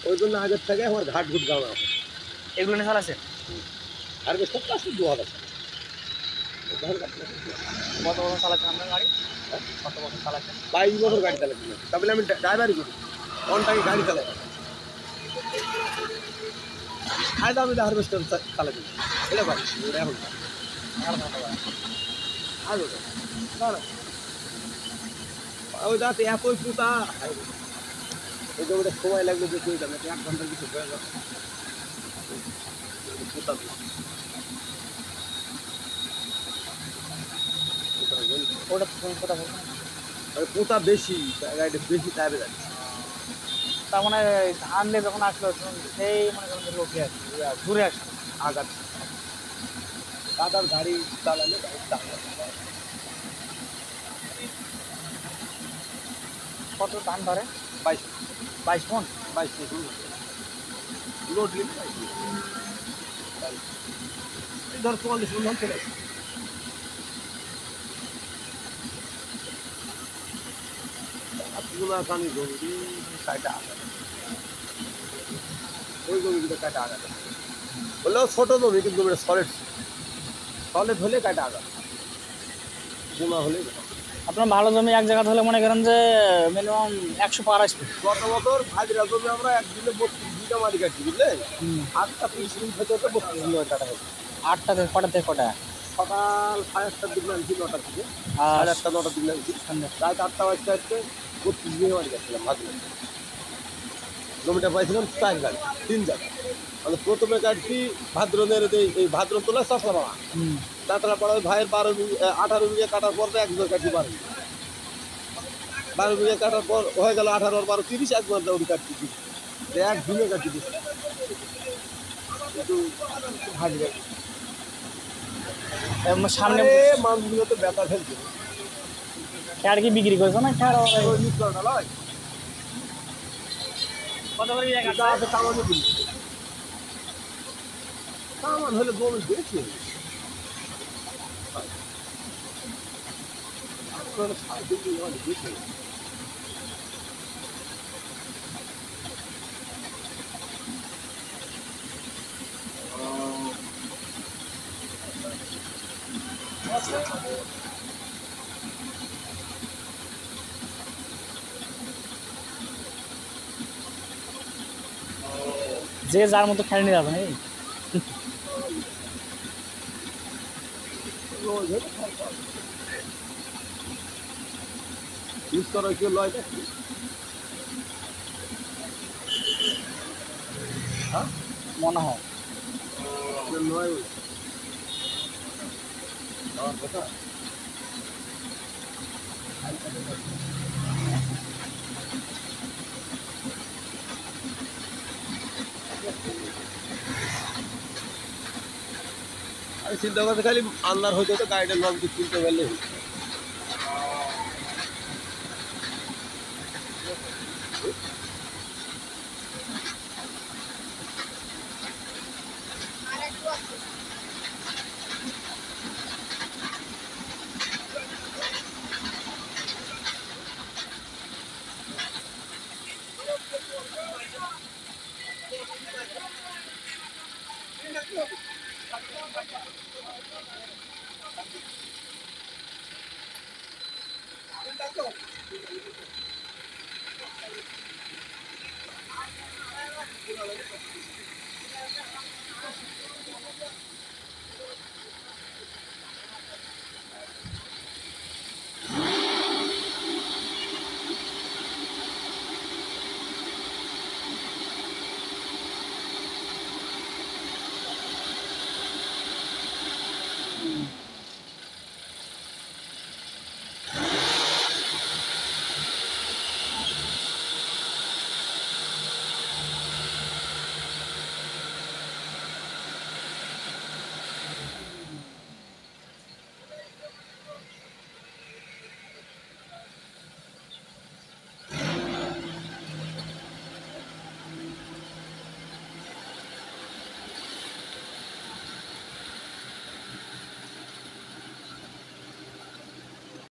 ওই জন্য আগের থেকে আমার ঘাট ঘুট গাওয়া আছে। এগুলো নিয়ে চালাচ্ছে হারভেস্টার তো আসলে 2000 ধান কাটতে কত বছর চালাচ্ছেন আপনার গাড়ি? কত বছর চালাচ্ছেন? 22 বছর গাড়ি চালাচ্ছি। তাহলে আমি ড্রাইভারই করি, অন টাইমে গাড়ি চালাই। ফায়দা আমি হারভেস্টার চালাচ্ছি এটা পারি ওটা এখন ওই দাঁত এতই পুতা ওই জমিটা সময় লাগবে যে তুই যাবে 1 ঘন্টার কিছু হয়ে যাবে পুতা ওটা কোথা বলছেন? পুতা বেশি গাড়িটা বেশি টাইপে যাচ্ছে। তার মানে ধান দিয়ে যখন আসলো সেই মনে করেন লোকে ঘুরে আসে আঘাত কাদার গাড়ি চালালে গাড়ির দাম কত ধান ধরে? 22 মন 22 লোড নিয়ে ধর 44 মন চলে আসে। কানি জমি কাটা ওই জমিগুলো কাটা আঘাত বললেও ছোট জমি কিন্তু সলিড সলিড হলে কাটা আঘাত বোনা হলে। আপনার ভালো জমি এক জায়গা হলে মনে করেন যে মিনিমাম 100 পার আসবে। গত বছর হাজিরা জমি আমরা একদিনে 32 বিঘা মাটি কাটছি বুঝলে। 8টা পিস হতে 32 বিঘা কাটা হয়েছে। 8টা থেকে কটা থেকে কটা? সকাল 8:30টার দিকে নামছি, 9টার দিকে 8:30 9টার দিকে নামছি, রাত 8টা বাজতে আসতে 32 বিঘা মাটি কাটছিলাম ভাদ্র। জমিটা পাইছিলাম 4 গাড়ি 3 জায়গা। মানে প্রথমে কাটছি ভাদ্র নেড়ে এই ভাদ্র তোলা চাষলাপাড়া চাষলাপাড়া ভাইয়ের 18 বিঘা কাটার পর তো একবার কাটছি 12 বিঘা কাটার পর হয়ে গেল 18 আর 12 30 একবার দৌড়ি কাটছি এক দিনে কাটছি কিন্তু হাজিরা সামনে মানুষগুলো তো ব্যথা ফেলছে। খেয়ার কি বিক্রি করেছো না? খেয়ার কত করে আছে কামানো দিল কামান হলে জমি বেশি বেশি যে যার মতো খেলে নিয়ে যাবে নাকি? মনে হয় আমি চিন্তা করতে খালি আল্লাহর হয়তো তো গাড়িটা লং কিনতে পারলে